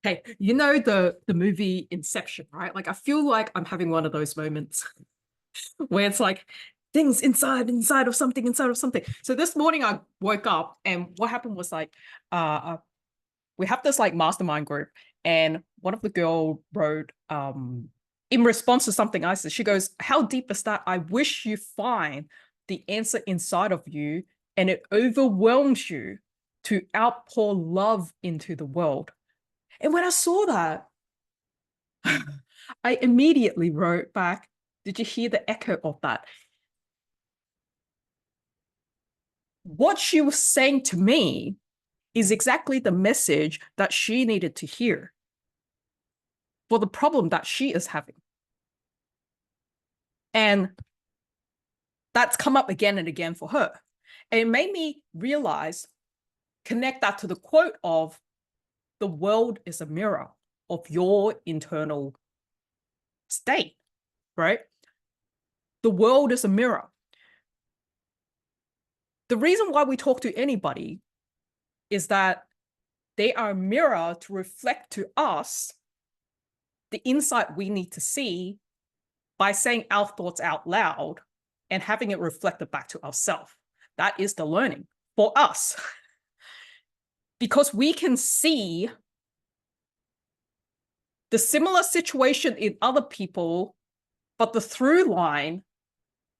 Hey, you know the movie Inception, right? Like I feel like I'm having one of those moments where it's like things inside of something, inside of something. So this morning I woke up and what happened was like we have this like mastermind group and one of the girl wrote in response to something I said, she goes, "How deep is that? I wish you find the answer inside of you and it overwhelms you to outpour love into the world." And when I saw that, I immediately wrote back, "Did you hear the echo of that?" What she was saying to me is exactly the message that she needed to hear for the problem that she is having. And that's come up again and again for her. And it made me realize, connect that to the quote of the world is a mirror of your internal state, right? The world is a mirror. The reason why we talk to anybody is that they are a mirror to reflect to us the insight we need to see by saying our thoughts out loud and having it reflected back to ourselves. That is the learning for us. Because we can see the similar situation in other people, but the through line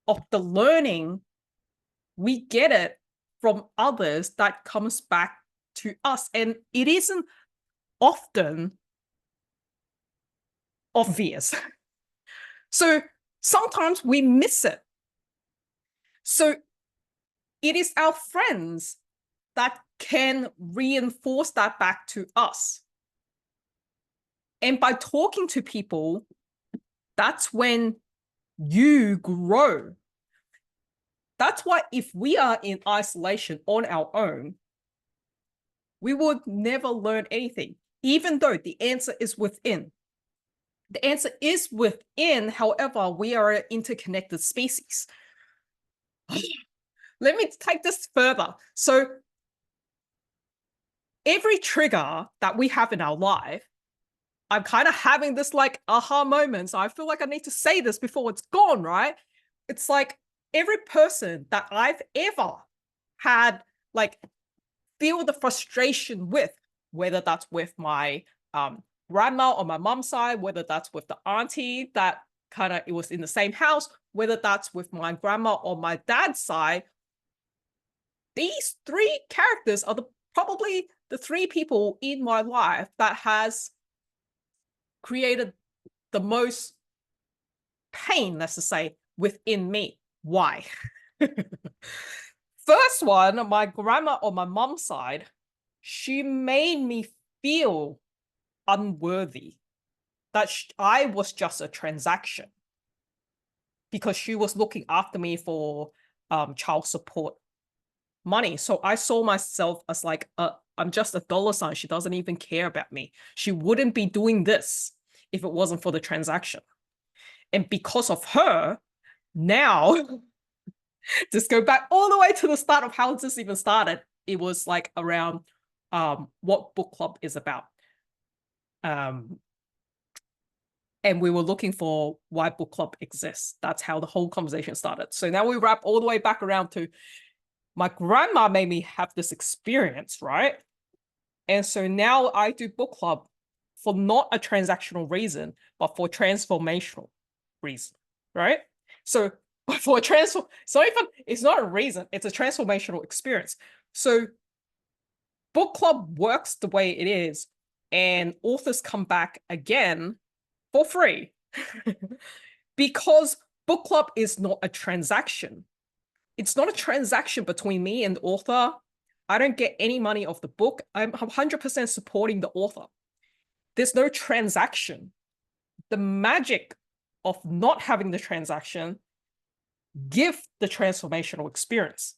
of the learning, we get it from others that comes back to us. And it isn't often obvious. So sometimes we miss it. So it is our friends that can reinforce that back to us. And by talking to people, that's when you grow. That's why if we are in isolation on our own, we would never learn anything, even though the answer is within. The answer is within, however, we are an interconnected species. Let me take this further. So every trigger that we have in our life, I'm kind of having this like aha moment. So I feel like I need to say this before it's gone, right? It's like every person that I've ever had, like, feel the frustration with, whether that's with my grandma on my mom's side, whether that's with the auntie that kind of it was in the same house, whether that's with my grandma on my dad's side, these three characters are probably the three people in my life that has created the most pain, let's just say, within me. Why? First one, my grandma on my mom's side, she made me feel unworthy, that I was just a transaction because she was looking after me for child support money. So I saw myself as like, I'm just a dollar sign. She doesn't even care about me. She wouldn't be doing this if it wasn't for the transaction. And because of her, now, just go back all the way to the start of how this even started. It was like around what book club is about. And we were looking for why book club exists. That's how the whole conversation started. So now we wrap all the way back around to my grandma made me have this experience, right? And so now I do book club for not a transactional reason, but for transformational reason, right? So for a transform, it's not a reason, it's a transformational experience. So book club works the way it is, and authors come back again for free because book club is not a transaction. It's not a transaction between me and the author. I don't get any money off the book. I'm 100% supporting the author. There's no transaction. The magic of not having the transaction give the transformational experience.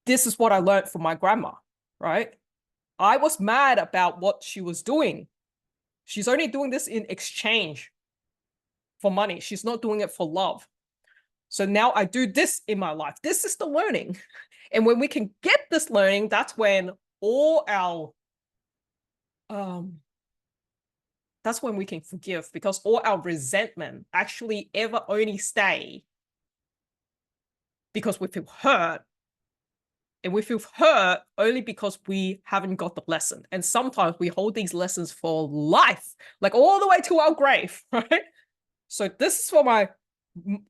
This is what I learned from my grandma, right? I was mad about what she was doing. She's only doing this in exchange for money. She's not doing it for love. So now I do this in my life. This is the learning. And when we can get this learning, that's when all our that's when we can forgive, because all our resentment actually ever only stay because we feel hurt. And we feel hurt only because we haven't got the lesson. And sometimes we hold these lessons for life, like all the way to our grave, right? So this is for my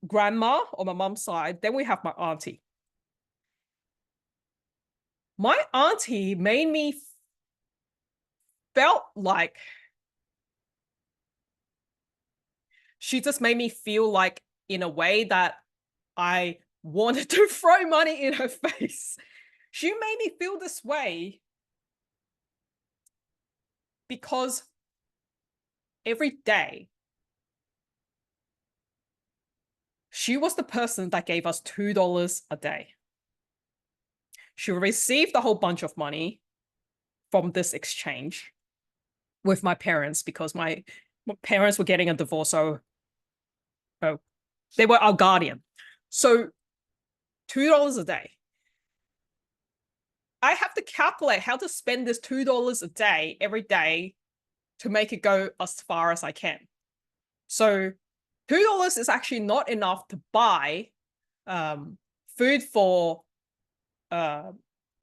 grandma on my mom's side. Then we have my auntie. My auntie made me felt like, she just made me feel like in a way that I wanted to throw money in her face. She made me feel this way because every day she was the person that gave us $2 a day. She received a whole bunch of money from this exchange with my parents because my parents were getting a divorce. So they were our guardian. So $2 a day. I have to calculate how to spend this $2 a day every day to make it go as far as I can. So $2 is actually not enough to buy food for the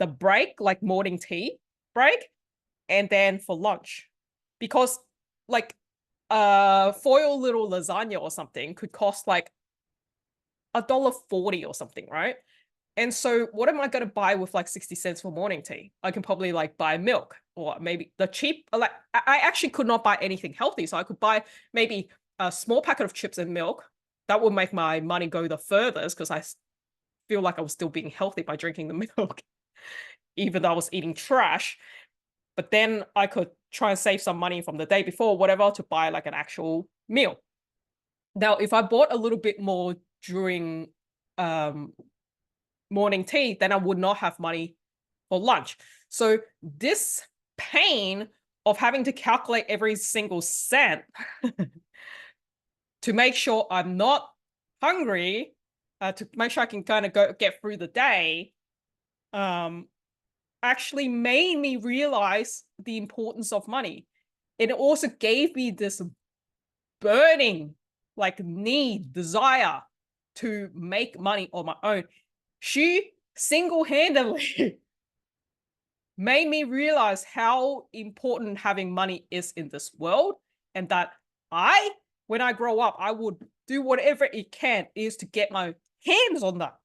break, like morning tea break, and then for lunch. Because like foil little lasagna or something could cost like $1.40 or something, right? And so what am I going to buy with like 60 cents for morning tea? I can probably like buy milk, or maybe the cheap, like I actually could not buy anything healthy. So I could buy maybe a small packet of chips and milk. That would make my money go the furthest because I feel like I was still being healthy by drinking the milk, even though I was eating trash. But then I could try and save some money from the day before, whatever, to buy like an actual meal. Now, if I bought a little bit more during morning tea, then I would not have money for lunch. So this pain of having to calculate every single cent to make sure I'm not hungry, to make sure I can kind of get through the day, actually made me realize the importance of money. And it also gave me this burning like need, desire to make money on my own. She single-handedly made me realize how important having money is in this world, and that when I grow up, I would do whatever it can is to get my hands on that.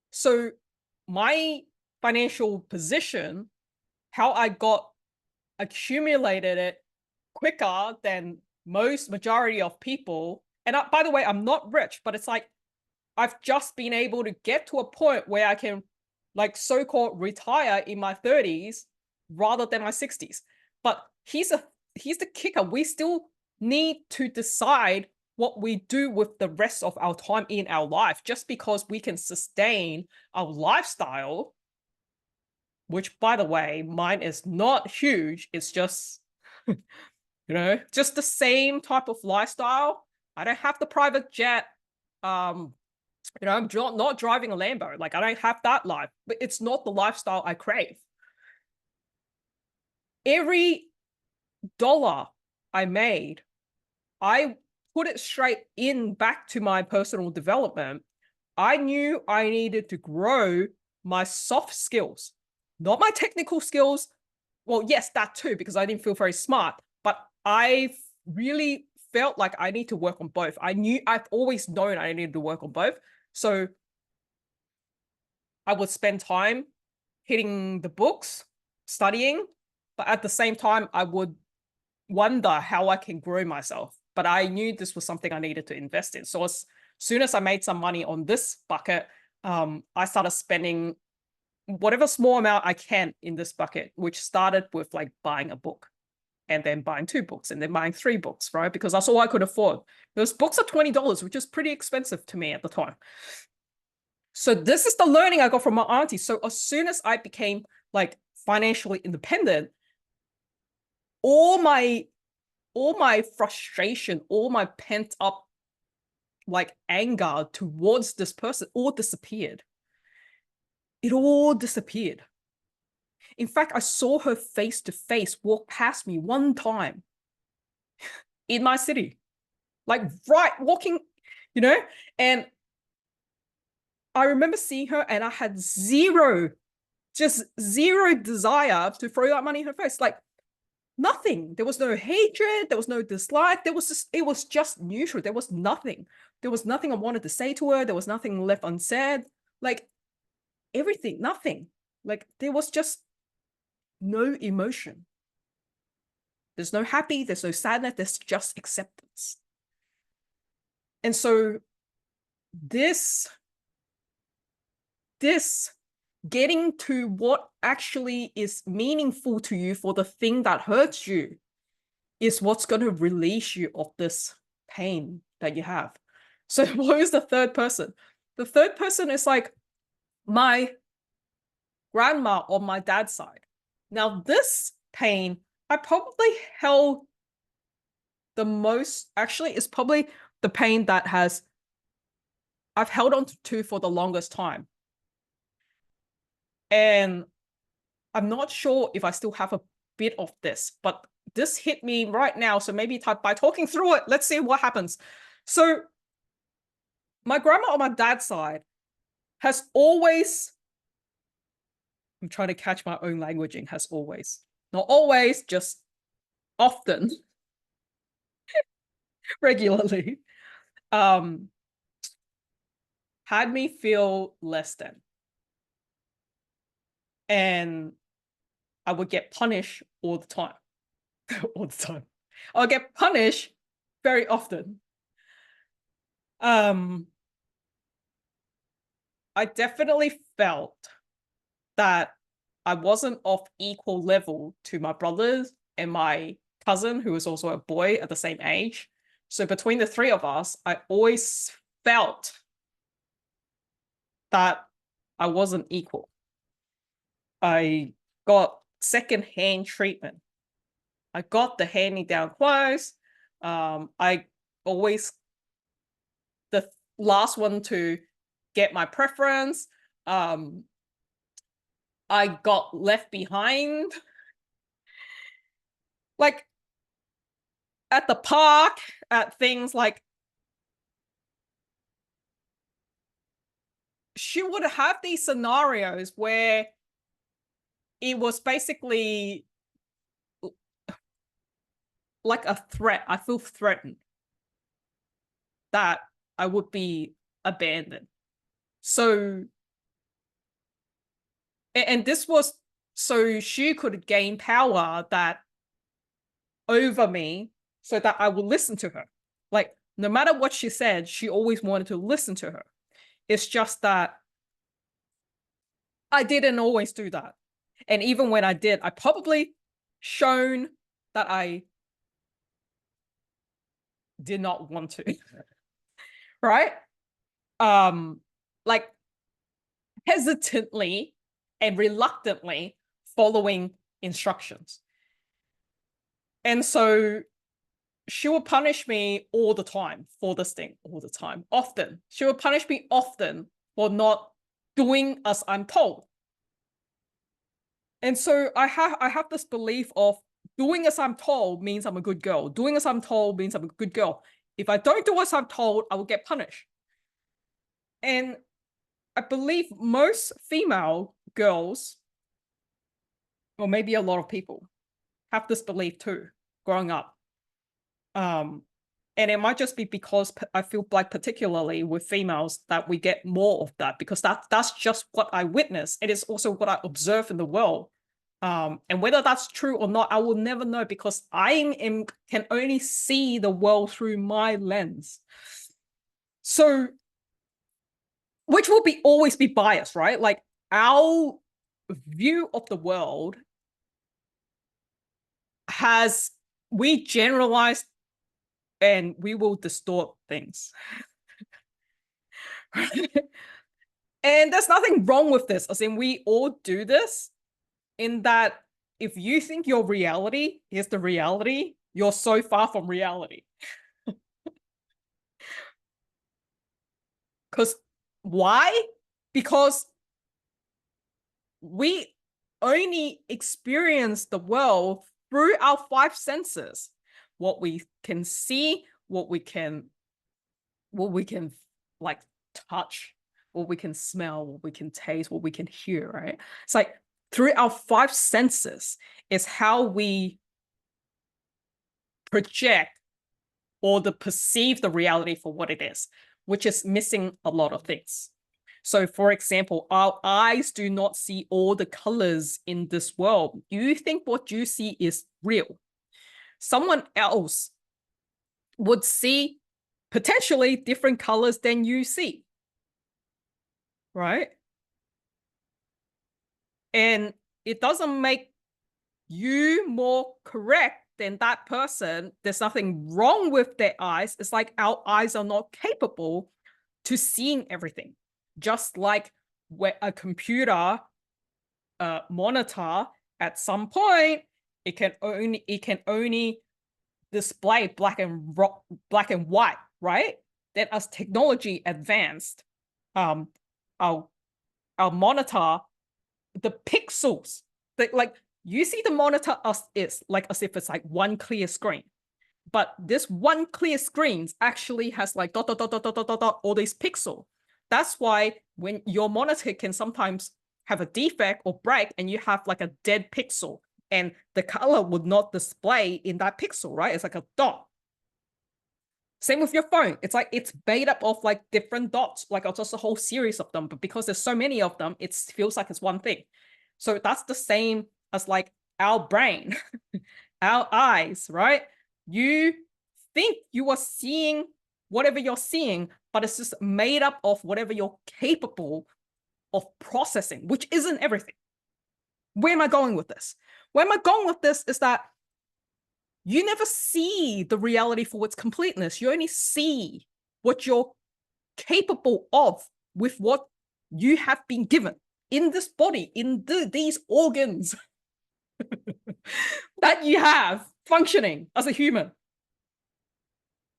So my financial position, how I got accumulated it quicker than majority of people. And by the way, I'm not rich, but it's like I've just been able to get to a point where I can like so-called retire in my 30s rather than my 60s. But here's the kicker. We still need to decide what we do with the rest of our time in our life. Just because we can sustain our lifestyle, which by the way, mine is not huge. It's just, just the same type of lifestyle. I don't have the private jet. I'm not driving a Lambo. Like, I don't have that life, but it's not the lifestyle I crave. Every dollar I made, I put it straight back to my personal development. I knew I needed to grow my soft skills, not my technical skills. Well, yes, that too, because I didn't feel very smart, but I really felt like I need to work on both. I've always known I needed to work on both. So I would spend time hitting the books, studying, but at the same time, I would wonder how I can grow myself. But I knew this was something I needed to invest in. So as soon as I made some money on this bucket, I started spending whatever small amount I can in this bucket, which started with like buying a book, and then buying 2 books, and then buying 3 books, right? Because that's all I could afford. Those books are $20, which is pretty expensive to me at the time. So this is the learning I got from my auntie. So as soon as I became like financially independent, all my frustration, all my pent up like anger towards this person all disappeared. It all disappeared. In fact, I saw her face to face walk past me one time in my city, like right walking, and I remember seeing her and I had just zero desire to throw that money in her face. Like nothing. There was no hatred. There was no dislike. It was just neutral. There was nothing. There was nothing I wanted to say to her. There was nothing left unsaid. Like everything, nothing. Like there was just no emotion. There's no happy, there's no sadness, there's just acceptance. And so this getting to what actually is meaningful to you for the thing that hurts you is what's going to release you of this pain that you have. So what is the third person? The third person is like my grandma on my dad's side. Now this pain, I probably held the most, actually, is probably the pain that I've held on to for the longest time. And I'm not sure if I still have a bit of this, but this hit me right now. So maybe by talking through it, let's see what happens. So my grandma on my dad's side has always, I'm trying to catch my own languaging, has always, not always, just often, regularly, had me feel less than. And I would get punished all the time. All the time. I'll get punished very often. I definitely felt that I wasn't of equal level to my brothers and my cousin, who was also a boy at the same age. So between the three of us, I always felt that I wasn't equal. I got secondhand treatment. I got the hand-me-down clothes. I always the last one to get my preference. I got left behind. Like at the park, at things like she would have these scenarios where it was basically like a threat. I feel threatened that I would be abandoned. So, and this was so she could gain power that over me so that I would listen to her. Like no matter what she said, she always wanted to listen to her. It's just that I didn't always do that. And even when I did, I probably shown that I did not want to. Right? Like hesitantly and reluctantly following instructions. And so she would punish me all the time for this thing, all the time, often. She would punish me often for not doing as I'm told. And so I have this belief of doing as I'm told means I'm a good girl. Doing as I'm told means I'm a good girl. If I don't do as I'm told, I will get punished. And I believe most female girls, or maybe a lot of people, have this belief too, growing up. And it might just be because I feel like particularly with females that we get more of that because that's just what I witness. It is also what I observe in the world. And whether that's true or not, I will never know because can only see the world through my lens. So, which will always be biased, right? Like our view of the world we generalize and we will distort things. And there's nothing wrong with this. As in, we all do this in that if you think your reality is the reality, you're so far from reality. Because why? Because we only experience the world through our five senses. What we can see, what we can like touch, what we can smell, what we can taste, what we can hear, right? It's like through our five senses is how we project or perceive the reality for what it is, which is missing a lot of things. So for example, our eyes do not see all the colors in this world. You think what you see is real. Someone else would see potentially different colors than you see, right? And it doesn't make you more correct than that person. There's nothing wrong with their eyes. It's like our eyes are not capable to seeing everything. Just like where a computer monitor at some point, it can only display black and white, right? Then as technology advanced, our monitor, the pixels, like you see the monitor as if it's like one clear screen. But this one clear screen actually has like dot, dot, dot, dot, dot, dot, dot, all these pixels. That's why when your monitor can sometimes have a defect or break and you have like a dead pixel and the color would not display in that pixel, right? It's like a dot. Same with your phone. It's like it's made up of like different dots, like just a whole series of them. But because there's so many of them, it feels like it's one thing. So that's the same as like our brain, our eyes, right? You think you are seeing whatever you're seeing, but it's just made up of whatever you're capable of processing, which isn't everything. Where am I going with this? Where am I going with this is that you never see the reality for its completeness. You only see what you're capable of with what you have been given in this body, in these organs that you have functioning as a human.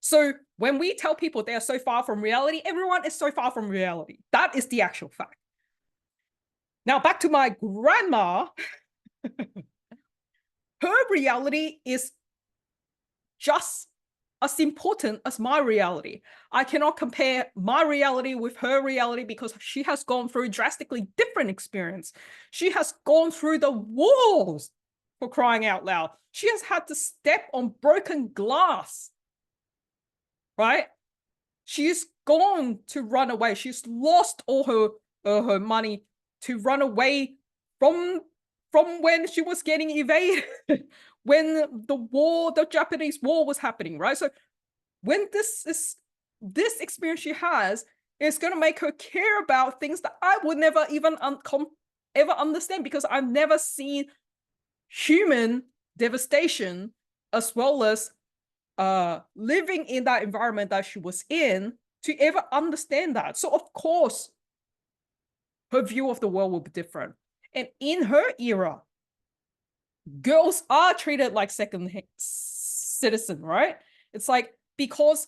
So when we tell people they are so far from reality, everyone is so far from reality. That is the actual fact. Now back to my grandma. Her reality is just as important as my reality. I cannot compare my reality with her reality because she has gone through a drastically different experience. She has gone through the walls, for crying out loud. She has had to step on broken glass, right? She's gone to run away. She's lost all her money to run away from when she was getting evaded, when the Japanese war was happening, right? So when this experience she has is going to make her care about things that I would never even ever understand, because I've never seen human devastation as well as living in that environment that she was in to ever understand that. So of course, her view of the world will be different. And in her era, girls are treated like second citizen, right? It's like, because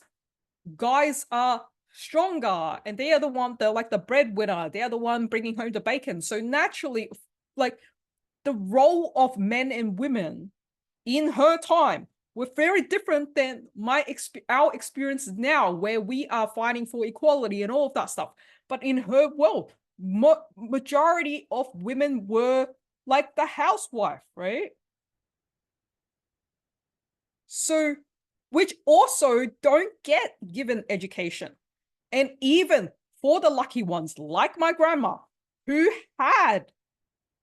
guys are stronger and they are the one, they're like the breadwinner, they are the one bringing home the bacon. So naturally, like the role of men and women in her time were very different than our experience now, where we are fighting for equality and all of that stuff. But in her world, majority of women were like the housewife, right? So, which also don't get given education. And even for the lucky ones, like my grandma, who had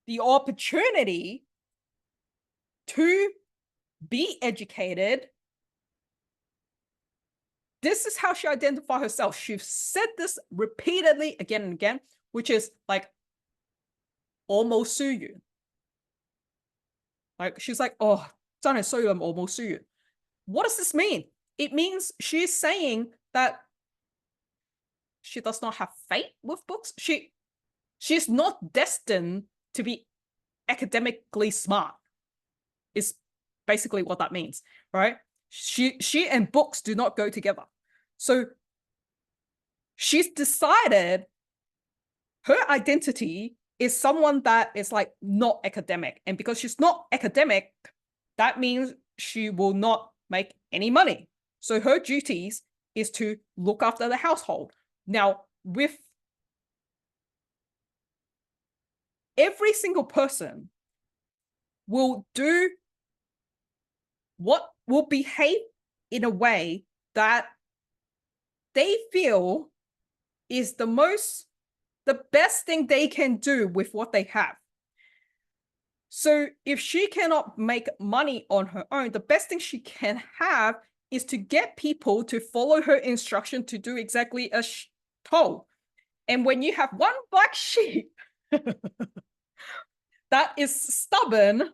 the opportunity to be educated, this is how she identified herself. She's said this repeatedly again and again, which is like, almost sue you. Like, she's like, oh, 真係衰啦，almost sue you. What does this mean? It means she's saying that she does not have faith with books. She's not destined to be academically smart, is basically what that means, right? She and books do not go together. So she's decided her identity is someone that is like not academic. And because she's not academic, that means she will not make any money. So her duties is to look after the household. Now, with every single person will behave in a way that they feel is the best thing they can do with what they have. So if she cannot make money on her own, the best thing she can have is to get people to follow her instruction to do exactly as told. And when you have one black sheep that is stubborn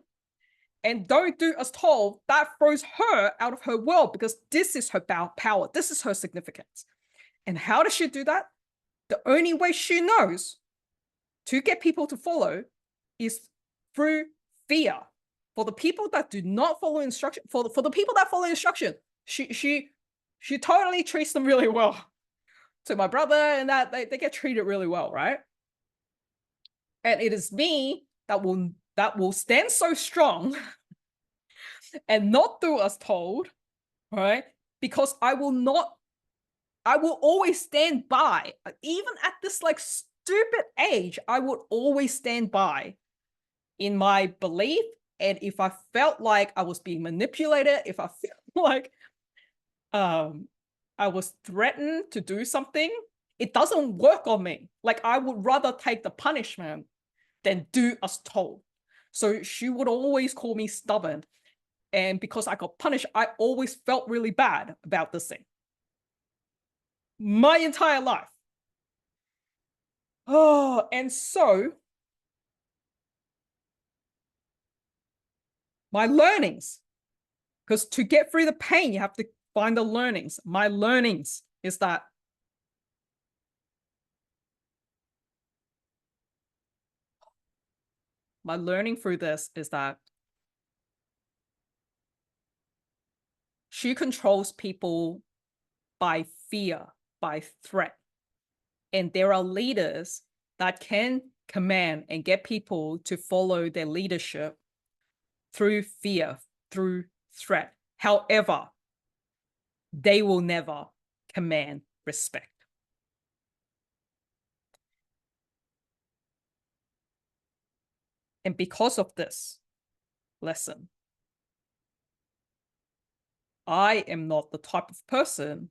and don't do as told, that throws her out of her world, because this is her power. This is her significance. And how does she do that? The only way she knows to get people to follow is through fear. For the people that do not follow instruction, for the people that follow instruction, she totally treats them really well. So my brother and that, they get treated really well, right? And it is me that will stand so strong and not do as told, right? Because I will always stand by. Even at this like stupid age, I would always stand by in my belief. And if I felt like I was being manipulated, if I felt like I was threatened to do something, it doesn't work on me. Like, I would rather take the punishment than do as told. So she would always call me stubborn. And because I got punished, I always felt really bad about this thing. My entire life. Oh, and so my learnings, because to get through the pain, you have to find the learnings. My learnings is that my learning through this is that she controls people by fear, by threat. And there are leaders that can command and get people to follow their leadership through fear, through threat. However, they will never command respect. And because of this lesson, I am not the type of person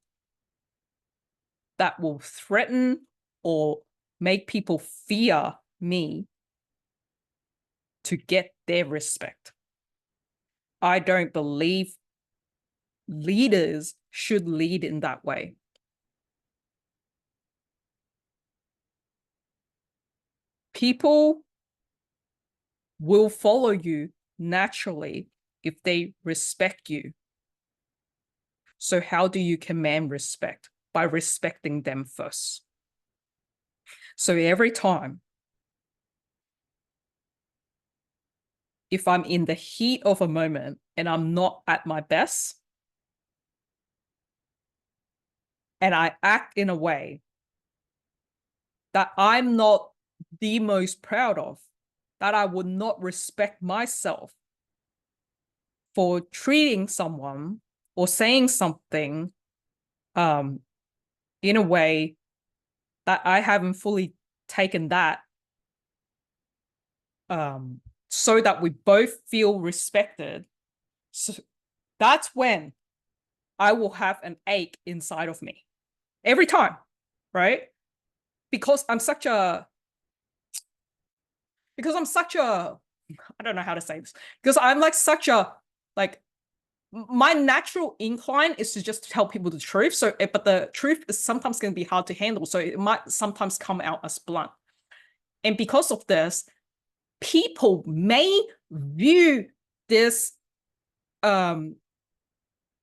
that will threaten or make people fear me to get their respect. I don't believe leaders should lead in that way. People will follow you naturally if they respect you. So how do you command respect? By respecting them first. So every time, if I'm in the heat of a moment and I'm not at my best, and I act in a way that I'm not the most proud of, that I would not respect myself for treating someone or saying something in a way that I haven't fully taken that, so that we both feel respected. So that's when I will have an ache inside of me every time, right? Because I'm such a, I don't know how to say this, because I'm like such a, like, my natural incline is to just tell people the truth. So, but the truth is sometimes going to be hard to handle. So it might sometimes come out as blunt. And because of this, people may view this as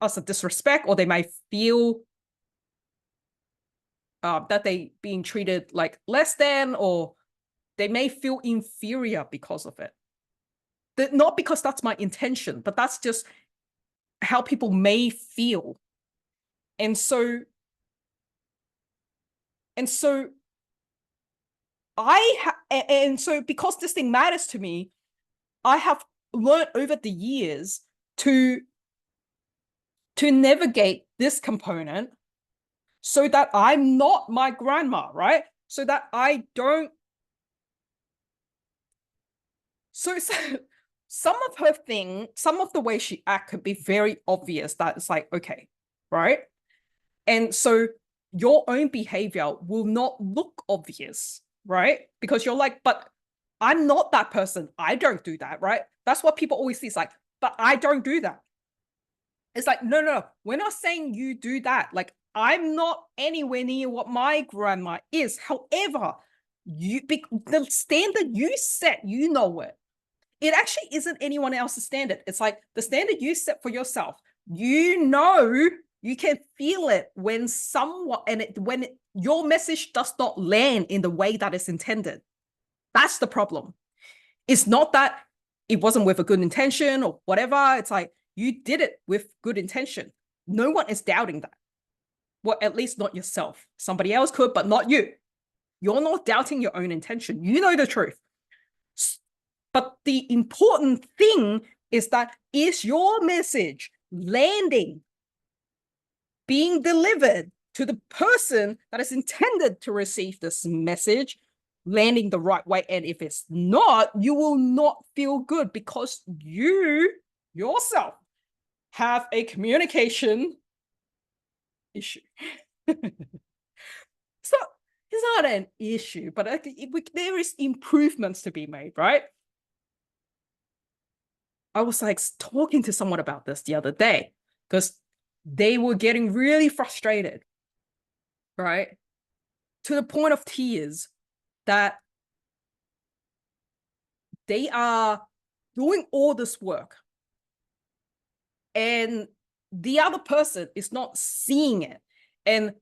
a disrespect, or they might feel that they being treated like less than, or they may feel inferior because of it. Not because that's my intention, but that's just how people may feel. And so and so because this thing matters to me, I have learned over the years to navigate this component so that I'm not my grandma, right? So that I don't. So some of her thing, some of the way she acts could be very obvious that it's like, okay, right? And so your own behavior will not look obvious, right? Because you're like, but I'm not that person. I don't do that, right? That's what people always see. It's like, but I don't do that. It's like, no, we're not saying you do that. Like, I'm not anywhere near what my grandma is. However, the standard you set, you know it. It actually isn't anyone else's standard. It's like the standard you set for yourself. You know, you can feel it when your message does not land in the way that it's intended. That's the problem. It's not that it wasn't with a good intention or whatever. It's like you did it with good intention. No one is doubting that. Well, at least not yourself. Somebody else could, but not you. You're not doubting your own intention. You know the truth. But the important thing is that is your message landing, being delivered to the person that is intended to receive this message, landing the right way? And if it's not, you will not feel good because you yourself have a communication issue. It's not an issue, but there is improvements to be made, right? I was like talking to someone about this the other day because they were getting really frustrated, right? To the point of tears, that they are doing all this work and the other person is not seeing it and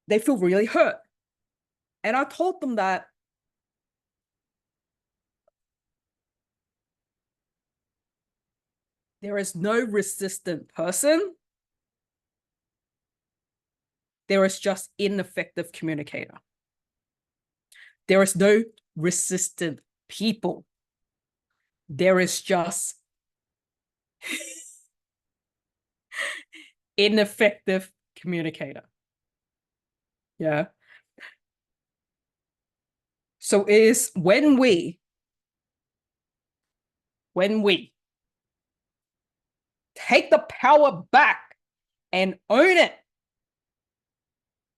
they feel really hurt. And I told them that there is no resistant person. There is just ineffective communicator. There is no resistant people. There is just ineffective communicator. Yeah. So it is when we take the power back and own it,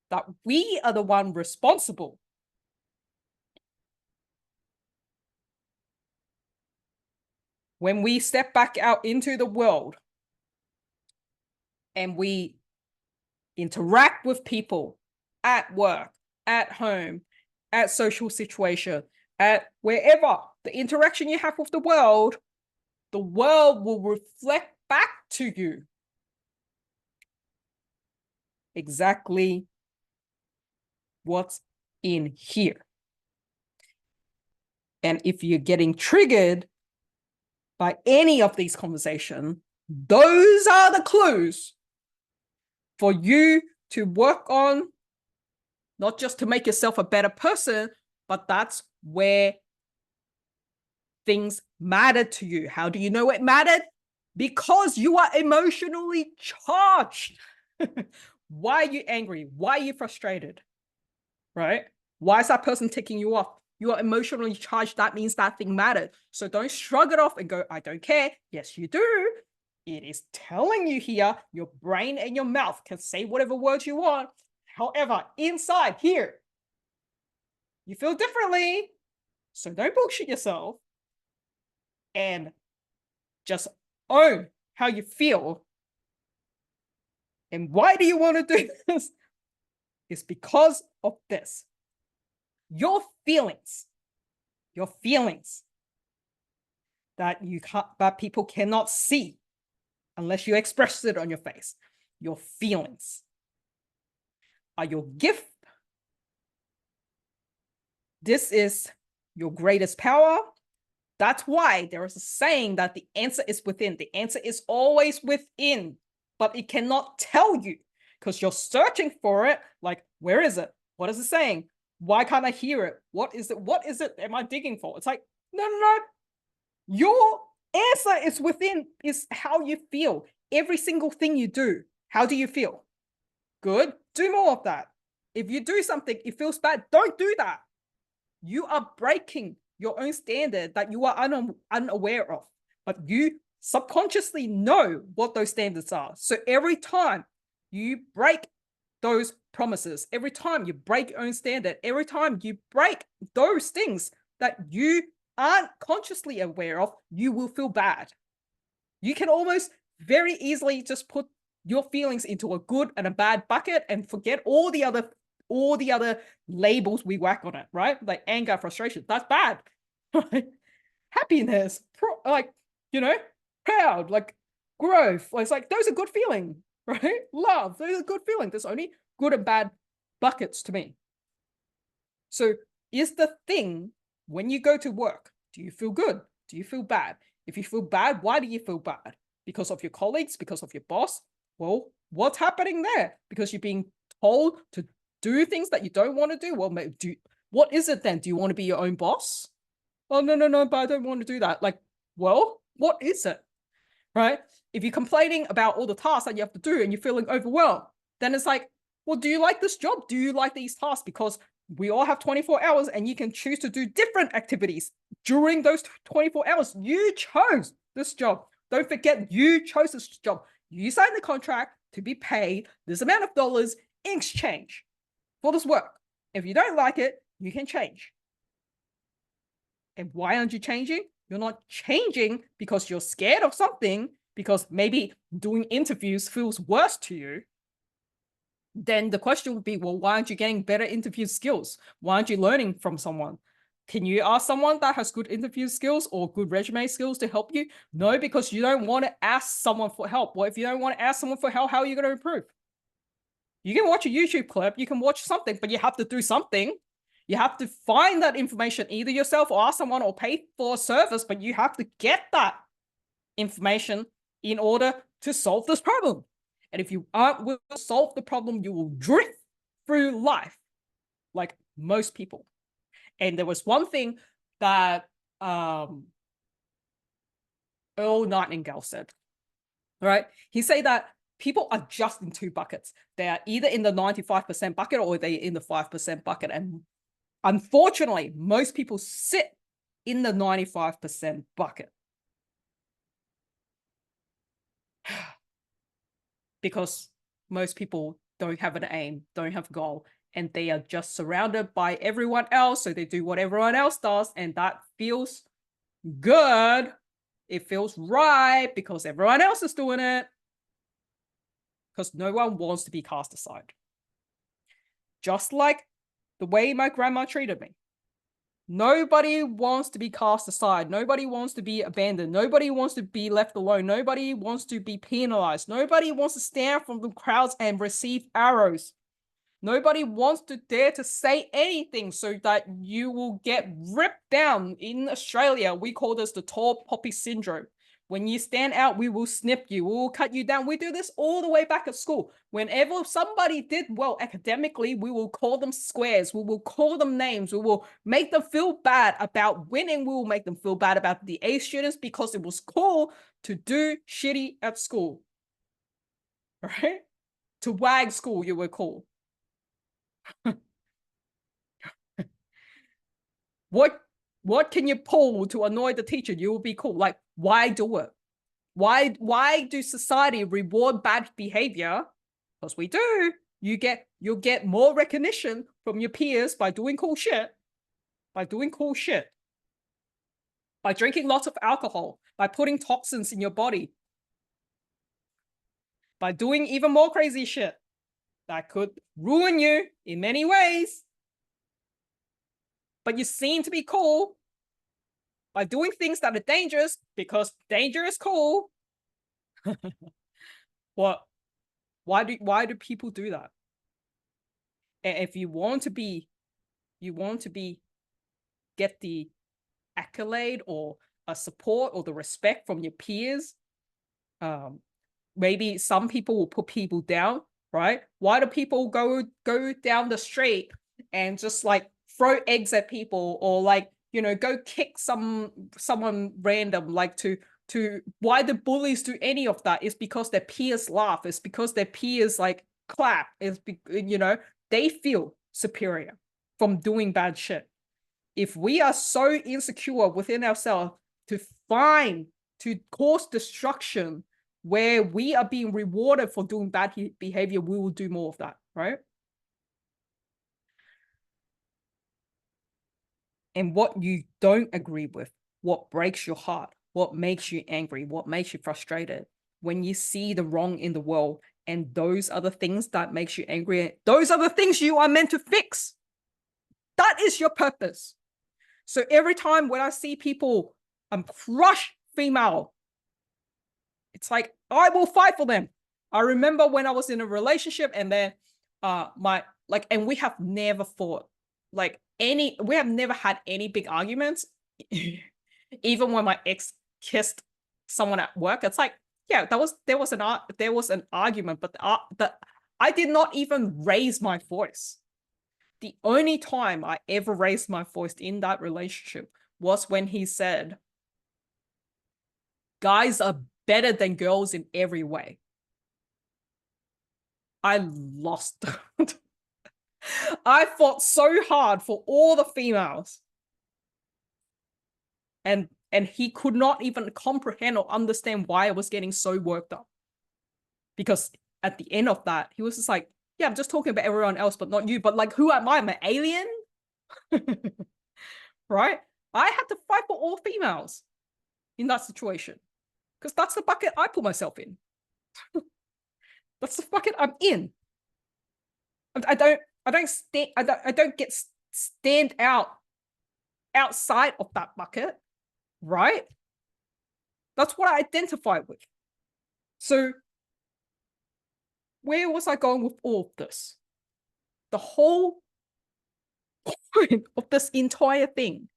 that we are the one responsible. When we step back out into the world and we interact with people at work, at home, at social situation, at wherever, the interaction you have with the world will reflect back to you exactly what's in here. And if you're getting triggered by any of these conversations, those are the clues for you to work on, not just to make yourself a better person, but that's where things matter to you. How do you know it mattered? Because you are emotionally charged. Why are you angry? Why are you frustrated? Right? Why is that person ticking you off? You are emotionally charged. That means that thing mattered. So don't shrug it off and go, I don't care. Yes, you do. It is telling you here, your brain and your mouth can say whatever words you want. However, inside here, you feel differently. So don't bullshit yourself and just own how you feel. And why do you want to do this? It's because of this. Your feelings that people cannot see unless you express it on your face. Your feelings are your gift. This is your greatest power. That's why there is a saying that the answer is within. The answer is always within, but it cannot tell you because you're searching for it. Like, where is it? What is it saying? Why can't I hear it? What is it? What is it am I digging for? It's like, no, no, no. Your answer is how you feel. Every single thing you do, how do you feel? Good. Do more of that. If you do something, it feels bad, don't do that. You are breaking your own standard that you are unaware of, but you subconsciously know what those standards are. So every time you break those promises, every time you break your own standard, every time you break those things that you aren't consciously aware of, you will feel bad. You can almost very easily just put your feelings into a good and a bad bucket and forget all the other labels we whack on it, right? Like anger, frustration, that's bad. Happiness, like, proud, like growth. It's like, those are good feelings, right? Love, those are good feelings. There's only good and bad buckets to me. So is the thing, when you go to work, do you feel good? Do you feel bad? If you feel bad, why do you feel bad? Because of your colleagues? Because of your boss? Well, what's happening there? Because you're being told to do things that you don't want to do? Well, what is it then? Do you want to be your own boss? Oh, no, but I don't want to do that. Like, well, what is it? Right? If you're complaining about all the tasks that you have to do and you're feeling overwhelmed, then it's like, well, do you like this job? Do you like these tasks? Because we all have 24 hours and you can choose to do different activities during those 24 hours. You chose this job. Don't forget, you chose this job. You signed the contract to be paid this amount of dollars in exchange for this work. If you don't like it, you can change. And why aren't you changing? You're not changing because you're scared of something, because maybe doing interviews feels worse to you. Then the question would be, well, why aren't you getting better interview skills? Why aren't you learning from someone? Can you ask someone that has good interview skills or good resume skills to help you? No, because you don't want to ask someone for help. Well, if you don't want to ask someone for help, how are you going to improve? You can watch a YouTube clip, you can watch something, but you have to do something. You have to find that information either yourself or ask someone or pay for a service, but you have to get that information in order to solve this problem. And if you aren't willing to solve the problem, you will drift through life like most people. And there was one thing that Earl Nightingale said, right? He said that people are just in two buckets. They are either in the 95% bucket or they're in the 5% bucket. And unfortunately, most people sit in the 95% bucket. Because most people don't have an aim, don't have a goal, and they are just surrounded by everyone else. So they do what everyone else does, and that feels good. It feels right because everyone else is doing it. Because no one wants to be cast aside. Just like the way my grandma treated me. Nobody wants to be cast aside. Nobody wants to be abandoned. Nobody wants to be left alone. Nobody wants to be penalized. Nobody wants to stand from the crowds and receive arrows. Nobody wants to dare to say anything so that you will get ripped down. In Australia, we call this the tall poppy syndrome. When you stand out, we will snip you. We will cut you down. We do this all the way back at school. Whenever somebody did well academically, we will call them squares. We will call them names. We will make them feel bad about winning. We will make them feel bad about the A students because it was cool to do shitty at school. Right? To wag school, you were cool. What can you pull to annoy the teacher? You will be cool. Like, why do it? Why do society reward bad behavior? Because we do. You'll get more recognition from your peers by doing cool shit. By doing cool shit. By drinking lots of alcohol. By putting toxins in your body. By doing even more crazy shit that could ruin you in many ways. But you seem to be cool by doing things that are dangerous because danger is cool. What? Why do people do that? And if you want to be, get the accolade or a support or the respect from your peers. Maybe some people will put people down, right? Why do people go down the street and just like throw eggs at people, or like, you know, go kick someone random, like to why the bullies do any of that is because their peers laugh. It's because their peers like clap. You know, they feel superior from doing bad shit. If we are so insecure within ourselves to cause destruction where we are being rewarded for doing bad behavior, we will do more of that, right? And what you don't agree with, what breaks your heart, what makes you angry, what makes you frustrated, when you see the wrong in the world, and those are the things that makes you angry, those are the things you are meant to fix. That is your purpose. So every time when I see people crush female, it's like, I will fight for them. I remember when I was in a relationship, and then and we have never fought we have never had any big arguments. Even when my ex kissed someone at work, it's like, yeah, there was an argument, but I did not even raise my voice. The only time I ever raised my voice in that relationship was when he said, guys are better than girls in every way. I lost. I fought so hard for all the females. And he could not even comprehend or understand why I was getting so worked up. Because at the end of that, he was just like, yeah, I'm just talking about everyone else, but not you. But like, who am I? I'm an alien? Right? I had to fight for all females in that situation. Because that's the bucket I put myself in. That's the bucket I'm in. I don't get stand out outside of that bucket, right? That's what I identify with. So where was I going with all of this? The whole point of this entire thing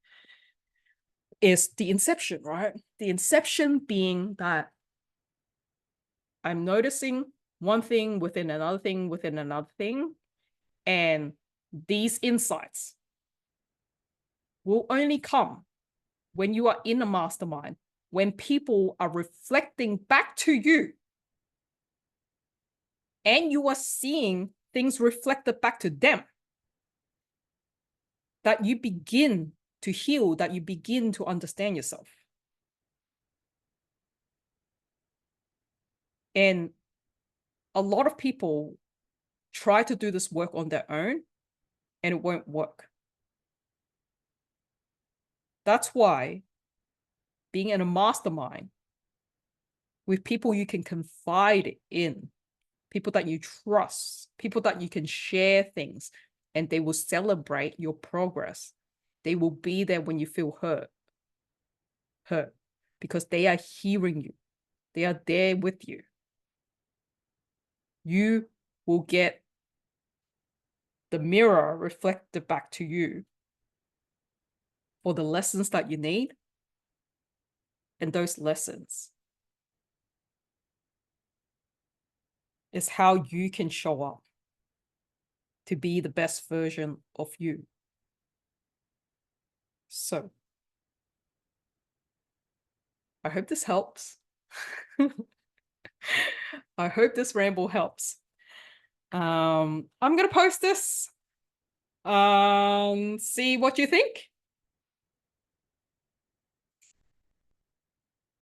is the inception, right? The inception being that I'm noticing one thing within another thing within another thing, and these insights will only come when you are in a mastermind, when people are reflecting back to you and you are seeing things reflected back to them, that you begin to heal, that you begin to understand yourself. And a lot of people try to do this work on their own, and it won't work. That's why being in a mastermind with people you can confide in, people that you trust, people that you can share things, and they will celebrate your progress. They will be there when you feel hurt, because they are hearing you. They are there with you. You will get the mirror reflected back to you for the lessons that you need. And those lessons is how you can show up to be the best version of you. So I hope this helps. I hope this ramble helps. I'm going to post this. See what you think.